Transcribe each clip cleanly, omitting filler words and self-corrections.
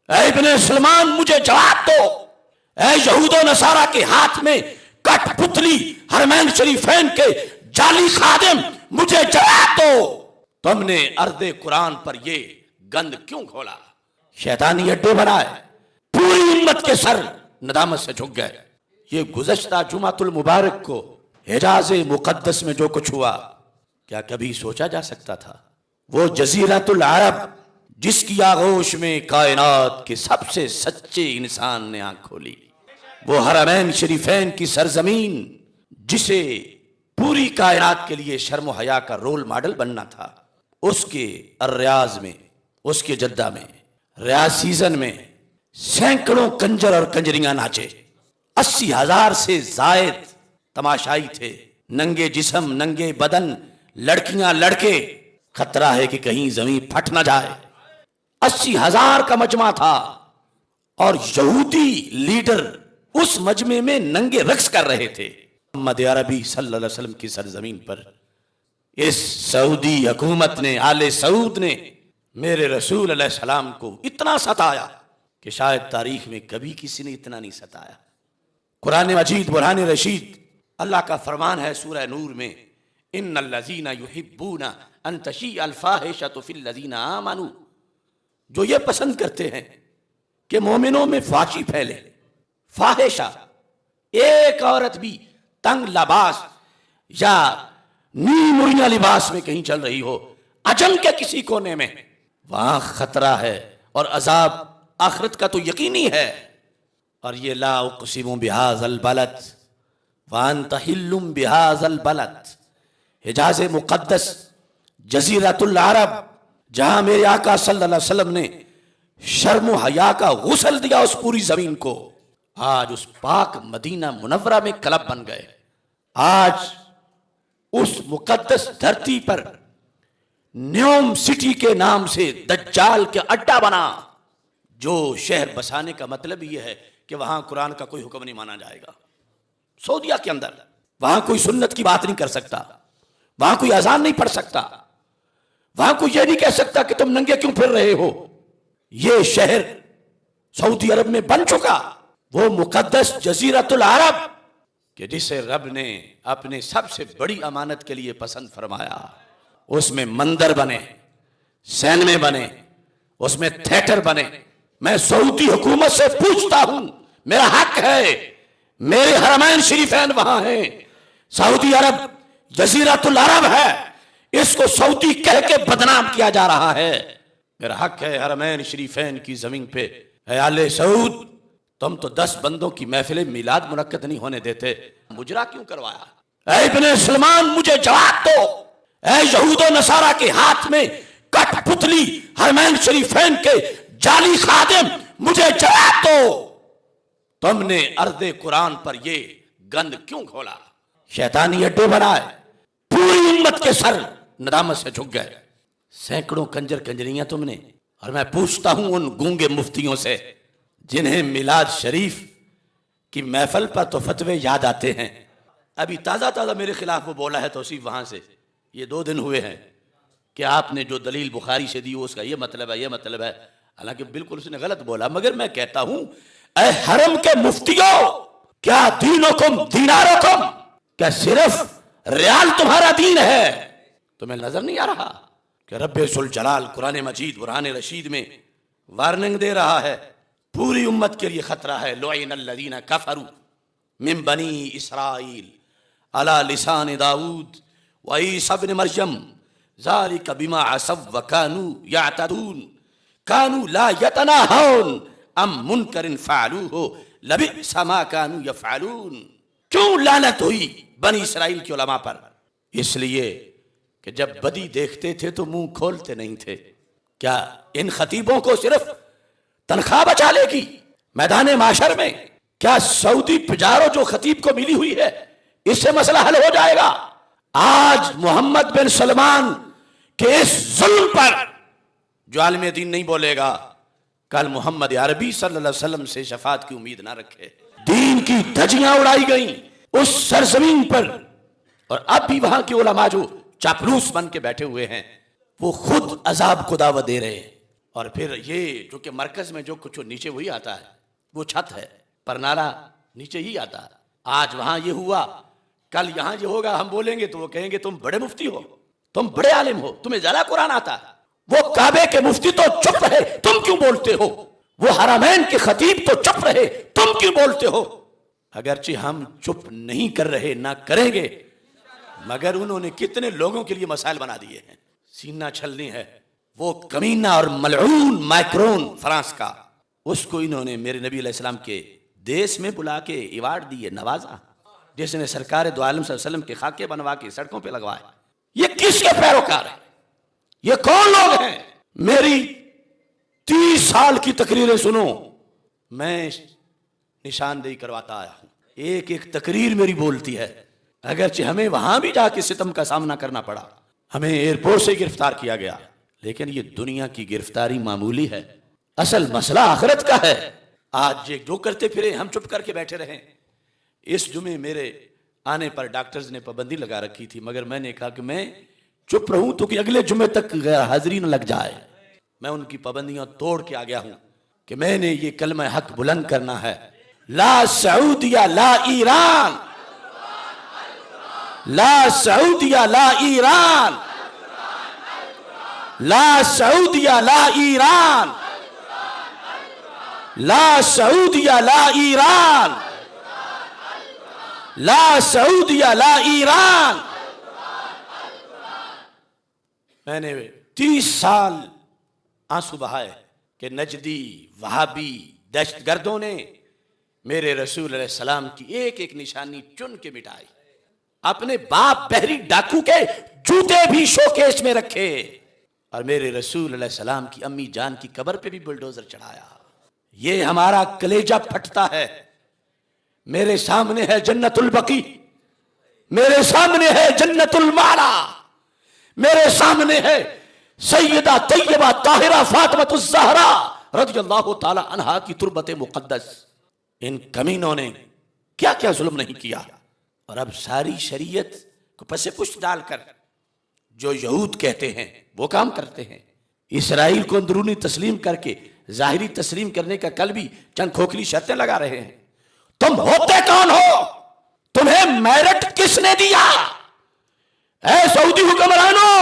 ऐ इब्ने सलमान मुझे जवाब दो, ऐ यहूदो नसारा के हाथ में कठपुतली हरमैन शरीफैन के जाली खादिम मुझे जवाब दो, तुमने अर्दे कुरान पर ये गंद क्यों खोला? शैतानी अड्डे बनाए, पूरी उम्मत के सर नदामत से झुक गए। ये गुज़श्ता जुमातुल मुबारक को हिजाज़े मुक़द्दस में जो कुछ हुआ, क्या कभी सोचा जा सकता था? वो जज़ीरतुल अरब जिसकी आगोश में कायनात के सबसे सच्चे इंसान ने आंख खोली, वो हरमैन शरीफैन की सरजमीन जिसे पूरी कायनात के लिए शर्म हया का रोल मॉडल बनना था, उसके अर्रियाज में, उसके जद्दा में रियाज सीजन में सैकड़ों कंजर और कंजरियां नाचे। 80,000 से जायद तमाशाई थे, नंगे जिस्म नंगे बदन, लड़कियां लड़के, खतरा है कि कहीं जमीन फट ना जाए। 80,000 का मजमा था और यहूदी लीडर उस मजमे में नंगे रक्स कर रहे थे। मोहम्मद अरबी सल्लल्लाहु अलैहि वसल्लम की सरजमीन पर इस सऊदी हुकूमत ने, आले सऊद ने मेरे रसूल अलैहिस्सलाम को इतना सताया कि शायद तारीख में कभी किसी ने इतना नहीं सताया। कुरान मजीद बुरहान रशीद, अल्लाह का फरमान है सूरह नूर में, इन्नल्लज़ीना युहिब्बूना अन तशीअल फाहिशतु फिल्लज़ीना आमनू, जो ये पसंद करते हैं कि मोमिनों में फाशी फैले। फाहिशा, एक औरत भी तंग लिबास या नी मुरिया लिबास में कहीं चल रही हो, अजम के किसी कोने में, वहां खतरा है और अजाब आखिरत का तो यकीनी है। और ये ला उक़सिमु बिहाज़ल बलद व अंत हिल्लुम बिहाज़ल बलद, हिजाज़ मुक़द्दस जज़ीरतुल अरब, जहां मेरे आका सल्लल्लाहु अलैहि वसल्लम ने शर्म हया का गुस्ल दिया उस पूरी जमीन को, आज उस पाक मदीना मुनव्वरा में क्लब बन गए। आज उस मुक़द्दस धरती पर न्योम सिटी के नाम से दज्जाल के अड्डा बना। जो शहर बसाने का मतलब यह है कि वहां कुरान का कोई हुक्म नहीं माना जाएगा। सऊदिया के अंदर वहां कोई सुन्नत की बात नहीं कर सकता, वहां कोई अजान नहीं पढ़ सकता, वहां कोई यह नहीं कह सकता कि तुम नंगे क्यों फिर रहे हो। यह शहर सऊदी अरब में बन चुका वो मुक़द्दस जज़ीरतुल अरब कि जिसे रब ने अपने सबसे बड़ी अमानत के लिए पसंद फरमाया। उसमें मंदिर बने, सैनमे बने, उसमें थिएटर बने। मैं सऊदी हुकूमत से पूछता हूं, मेरा हक है, मेरे हरमैन शरीफैन वहां हैं, सऊदी अरब जज़ीरतुल अरब है, इसको सऊदी कह के बदनाम किया जा रहा है। मेरा हक है हरमैन शरीफैन की जमीन पे। है आले सऊद, तुम तो 10 बंदों की महफिल मिलाद मुनक्कद नहीं होने देते, मुजरा क्यों करवाया? ऐ इब्ने सलमान मुझे जवाब दो, ऐ यहूदो नसारा के हाथ में कठपुतली हरमैन शरीफैन के जाली खादिम मुझे जवाब दो, तुमने अर्दे कुरान पर ये गंद क्यों खोला? शैतानी अड्डे बनाए, पूरी उम्मत के सर नदामत से झुक गए। सैकड़ों कंजर कंजरियां तुमने। और मैं पूछता हूं उन गूंगे मुफ्तियों से जिन्हें मिलाद शरीफ की महफिल पर तो फतवे याद आते हैं। अभी ताज़ा ताज़ा मेरे खिलाफ वो बोला है तौसीफ वहां से, ये 2 दिन हुए हैं कि आपने जो दलील बुखारी से दी उसका ये मतलब है, ये मतलब है। हालांकि बिल्कुल उसने गलत बोला, मगर मैं कहता हूं ऐ हरम के मुफ्तियों, क्या दीनुकुम दीनारुकुम, क्या सिर्फ रियाल तुम्हारा दीन है? तुम्हें नजर नहीं आ रहा कि रब्बुल जलाल कुरान मजीद बुरहान रशीद में वार्निंग दे रहा है, पूरी उम्मत के लिए खतरा है। लुइनल्लज़ीना कफरू मिन बनी इसराइल अला लिसान दाऊद व ईसा इब्न मरयम ज़ालिका बिमा असव व कानू यअतदून कानू ला यतनाहून अम मुनकरिन फ़अलूहु लबिअसा मा कानू यफ़अलून। क्यों लानत हुई बनी इसराइल के उलमा पर? इसलिए कि जब बदी देखते थे तो मुंह खोलते नहीं थे। क्या इन खतीबों को सिर्फ तनख्वाह बचा लेगी मैदान माशर में? क्या सऊदी पिजारो जो खतीब को मिली हुई है इससे मसला हल हो जाएगा? आज मोहम्मद बिन सलमान के इस जुल्म पर जो आलिम दीन नहीं बोलेगा, कल मोहम्मद अरबी सल्लल्लाहु अलैहि वसल्लम से शफात की उम्मीद ना रखे। दीन की धज्जियां उड़ाई गई उस सरजमीन पर, और अब भी वहां के उलमा जो चापलूस बन के बैठे हुए हैं वो खुद अजाब को दावत दे रहे हैं। और फिर ये जो कि मरकज में जो कुछ नीचे वही आता है, वो छत है, परनारा नीचे ही आता है। आज वहां ये हुआ, कल यहां ये होगा। हम बोलेंगे तो वो कहेंगे तुम बड़े मुफ्ती हो, तुम बड़े आलिम हो, तुम्हें ज्यादा कुरान आता है। वो काबे के मुफ्ती तो चुप रहे, तुम क्यों बोलते हो? वो हरमैन के खतीब तो चुप रहे, तुम क्यों बोलते हो? अगरचे हम चुप नहीं कर रहे, ना करेंगे, मगर उन्होंने कितने लोगों के लिए मसाइल बना दिए हैं। सीना छलनी है वो कमीना और मलऊन मैक्रोन फ्रांस का, उसको इन्होंने मेरे नबी अलैहिस्सलाम के देश में बुला के अवार्ड दिए, नवाजा, जिसने सरकार दो आलम सल्लल्लाहु अलैहि वसल्लम के खाके बनवा के सड़कों पे लगवाए। ये किसके पैरोकार है? ये कौन लोग हैं? मेरी 30 साल की तकरीरें सुनो, मैं निशानदेही करवाता आया हूं, एक एक तकरीर मेरी बोलती है। अगरचे हमें वहां भी जाके सितम का सामना करना पड़ा, हमें एयरपोर्ट से गिरफ्तार किया गया, लेकिन ये दुनिया की गिरफ्तारी मामूली है, असल मसला आखिरत का है। आज ये जो करते फिरे हम चुप करके बैठे रहे। इस जुमे मेरे आने पर डॉक्टर्स ने पाबंदी लगा रखी थी, मगर मैंने कहा कि मैं चुप रहूं तो कि अगले जुमे तक हाजिरी न लग जाए। मैं उनकी पाबंदियां तोड़ के आ गया हूं कि मैंने ये कलमा हक बुलंद करना है, ला सऊदिया ला ईरान, ला सऊदिया ला ईरान, ला सऊदिया ला ईरान, ला सऊदिया ला ईरान, ला सऊदिया ला ईरान। मैंने 30 साल आंसू बहाए कि नजदी वहाबी दहशतगर्दों ने मेरे रसूल अलैहि सलाम की एक एक निशानी चुन के मिटाई। अपने बाप बहरी डाकू के जूते भी शोकेस में रखे और मेरे रसूल अलैहि सलाम की अम्मी जान की कब्र पे भी बुलडोजर चढ़ाया। ये हमारा कलेजा फटता है। मेरे सामने है जन्नतुल बकी, मेरे सामने है जन्नतुल माला, मेरे सामने है सैयदा तैयबा ताहिरा फातिमातुज़ ज़हरा रज़ियल्लाहु ताला अन्हा की तुरबत मुक़द्दस। इन कमीनों ने क्या क्या जुल्म नहीं किया, और अब सारी शरीयत को पसे पुष्ट डालकर जो यहूद कहते हैं वो काम करते हैं। इसराइल को अंदरूनी तस्लीम करके जाहिरी तस्लीम करने का कल भी चंद खोखली शर्तें लगा रहे हैं। तुम होते कौन हो? तुम्हें मेरिट किसने दिया? ऐ सऊदी हुक्मरानों,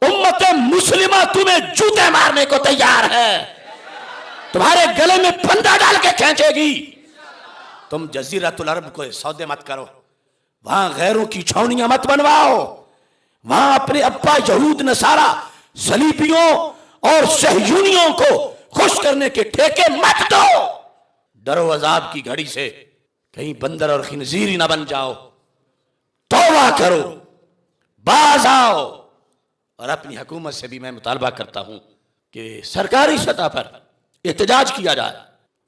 उम्मत मुस्लिमा तुम्हें जूते मारने को तैयार है, तुम्हारे गले में फंदा डाल के खींचेगी। तुम जजीरतुल अरब को सौदे मत करो, वहां गैरों की छावनियां मत बनवाओ, वहां अपने अब्बा यहूद नसारा सलीबियों और सहयूनियों को खुश करने के ठेके मत दो। डरो अजाब की घड़ी से, कहीं बंदर और खिंजीर ही ना बन जाओ। तौबा करो, बाज आओ। और अपनी हुकूमत से भी मैं मुतालबा करता हूं कि सरकारी सतह पर एहतजाज किया जाए।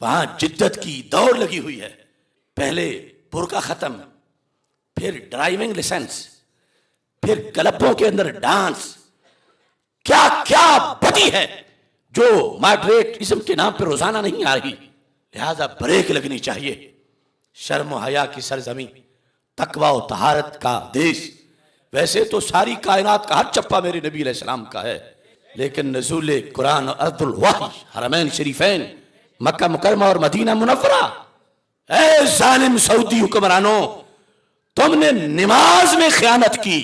वहां जिद्दत की दौड़ लगी हुई है, पहले बुर्का खत्म, फिर ड्राइविंग लाइसेंस, फिर क्लबों के अंदर डांस, क्या क्या बदी है जो मॉडरेटिज्म के नाम पर रोजाना नहीं आ रही। लिहाजा ब्रेक लगनी चाहिए। शर्म व हया की सरजमी, तकवा व तहारत का देश। वैसे तो सारी कायनात का हर चप्पा मेरे नबी अलैहिस्सलाम का है, लेकिन नज़ूल कुरान और अर्दुल वही, हरमैन शरीफैन, मक्का मुकरमा और मदीना मुनव्वरा। ऐ जालिम सऊदी हुक्मरानों, तुमने नमाज में खयानत की,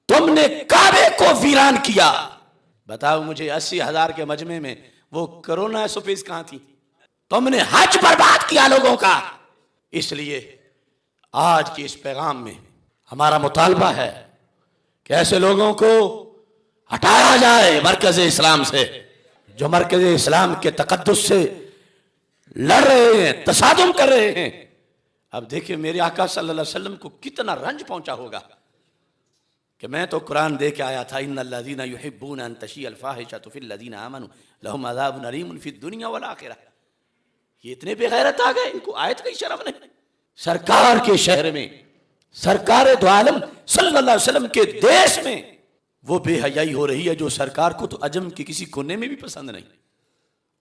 तुमने काबे को वीरान किया। बताओ मुझे 80,000 के मजमे में वो कोरोना सुफीज कहां थी? तुमने हज बर्बाद किया लोगों का। इसलिए आज के इस पैगाम में हमारा मुतालबा है कि ऐसे लोगों को हटाया जाए मरकज इस्लाम से, जो मरकज इस्लाम के तकद्दुस से लड़ रहे हैं, तसादुम कर रहे हैं। अब देखिए मेरे आका सल्लल्लाहु अलैहि वसल्लम को कितना रंज पहुंचा होगा कि मैं तो कुरान दे के आया था, इन्नल्लज़ीना युहिब्बूना अन तशिअल फ़ाहिशतु फ़िल्लज़ीना आमनू लहुम अज़ाबुन अलीमुन फ़िद दुनिया वल आखिरह। ये इतने बेगैरत आ गए, इनको आयत की शर्म नहीं। सरकार के शहर में, सरकार दो आलम सल्लल्लाहु अलैहि वसल्लम के देश में वो बेहयाई हो रही है जो सरकार को तो अजम के किसी कोने में भी पसंद नहीं।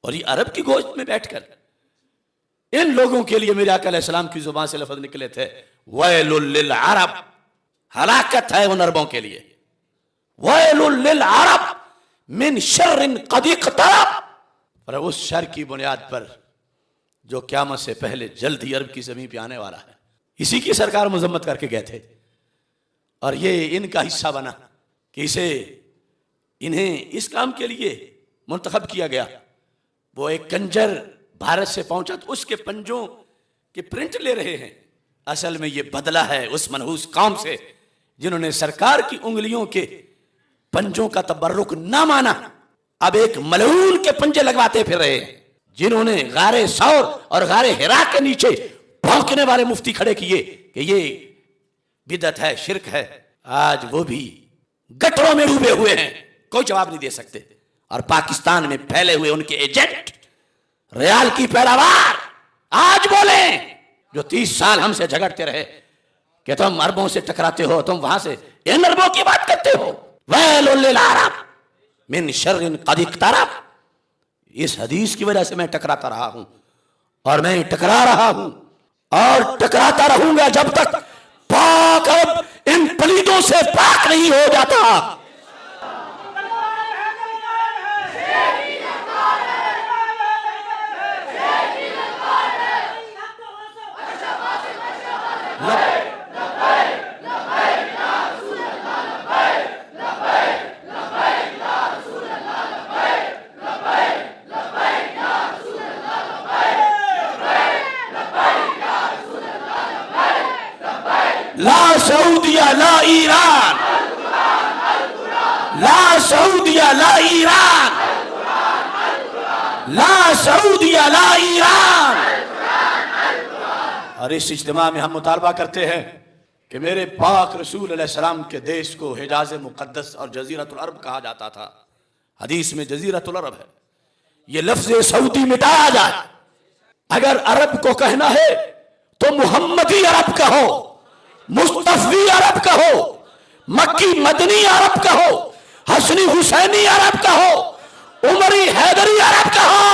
और ये अरब की गोश्त में बैठकर इन लोगों के लिए मेरे आका अलैहिस्सलाम की जुबान से लफ्ज निकले थे, वैलुल लिल अरब, हलाकत है उन अरबों के लिए। वैलुल लिल अरब मिन शर्रिन कद इक़तरब, और उस शर की बुनियाद पर जो क़यामत से पहले जल्द ही अरब की ज़मीन पे आने वाला है, इसी की सरकार मजम्मत करके गए थे। और ये इनका हिस्सा बना कि इन्हें इस काम के लिए मुंतखब किया गया। वो एक कंजर भारत से पहुंचा तो उसके पंजों के प्रिंट ले रहे हैं। असल में ये बदला है उस मनहूस कौम से जिन्होंने सरकार की उंगलियों के पंजों का तबर्रुक ना माना, अब एक मलऊन के पंजे लगवाते फिर रहे हैं। जिन्होंने गारे सौर और गारे हिरा के नीचे भौंकने वाले मुफ्ती खड़े किए कि ये बिदअत है, शिरक है, आज वो भी गटरों में डूबे हुए हैं, कोई जवाब नहीं दे सकते। और पाकिस्तान में फैले हुए उनके एजेंट रियाल की पैदावार आज बोले, जो 30 साल हमसे झगड़ते रहे कि तुम अरबों से टकराते हो, तुम वहां से इन अरबों की बात करते हो। वैलुल लिल अरब मिन शर्रिन कद इक़्तरब, इस हदीस की वजह से मैं टकराता रहा हूं और मैं टकरा रहा हूं और टकराता रहूंगा जब तक पाक अरब इन पलीदों से पाक नहीं हो जाता। ला सऊदिया ला ईरान, ला सऊदिया ला ईरान, ला सऊदिया ला ईरान। और इस इज्तिमा में हम मुतालबा करते हैं कि मेरे पाक रसूल अलैहिस्सलाम के देश को हिजाज मुक़द्दस और जज़ीरतुल अरब कहा जाता था। हदीस में जज़ीरतुल अरब है, ये लफ्ज़ सऊदी मिटाया जाए। अगर अरब को कहना है तो मुहम्मदी अरब कहो, मुस्तफी अरब कहो, मक्की मदनी अरब कहो, हसनी हुसैनी अरब कहो, उमरी हैदरी अरब कहो।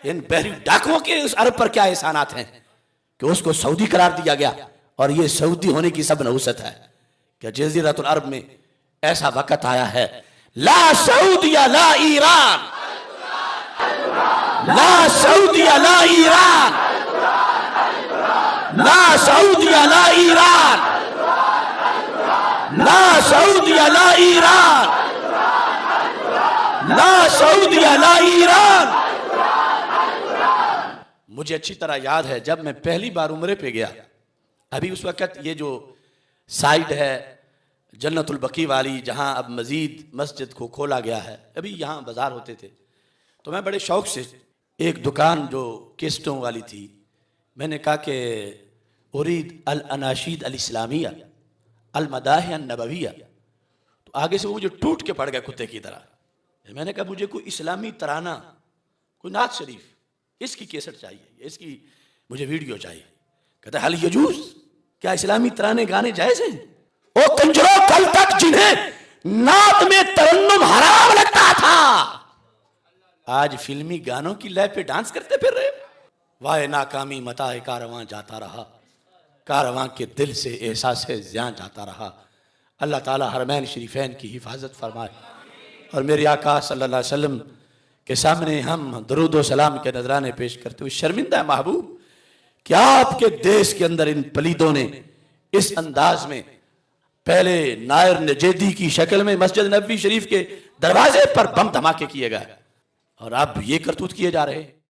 इन बहरी डाकुओं के उस अरब पर क्या एहसानात हैं कि उसको सऊदी करार दिया गया। और ये सऊदी होने की सब नहुसत है कि जज़ीरतुल अरब में ऐसा वक्त आया है, ला सऊदिया ला ईरान, ला सऊदिया ला ईरान, ला सऊदिया ला ईरान, ला सऊदिया ला ईरान, ला सऊदिया ला ईरान। मुझे अच्छी तरह याद है जब मैं पहली बार उम्रे पे गया, अभी उस वक्त ये जो साइड है जन्नतुल बकी वाली, जहां अब मजीद मस्जिद को खोला गया है, अभी यहाँ बाजार होते थे, तो मैं बड़े शौक से एक दुकान जो केस्टों वाली थी, मैंने कहा कि उरीद अल अनाशीद अल इस्लामिया अल मदाह अन नबविया। तो आगे से वो मुझे टूट के पड़ गया कुत्ते की तरह। मैंने कहा मुझे कोई इस्लामी तराना, कोई नात शरीफ, इसकी केसट चाहिए, इसकी मुझे वीडियो चाहिए। कहता हल यजूज, क्या इस्लामी तराने गाने जायज हैं? ओ कंजरों, कल तक जिन्हें नात में तरन्नुम हराम लगता था, आज फिल्मी गानों की लय पे डांस करते फिर रहे। वाह नाकामी मताए कारवां जाता रहा, कारवां के दिल से एहसास ज़ियां जाता रहा। अल्लाह ताला हरमैन शरीफैन की हिफाजत फरमाए और मेरे आका सल्लल्लाहु अलैहि वसल्लम के सामने हम दरूद व सलाम के नजराने पेश करते हुए शर्मिंदा महबूब, क्या आपके देश के अंदर इन पलीदों ने इस अंदाज में पहले नायर नजेदी की शक्ल में मस्जिद नबवी शरीफ के दरवाजे पर बम धमाके किए गए और अब ये करतूत किए जा रहे हैं।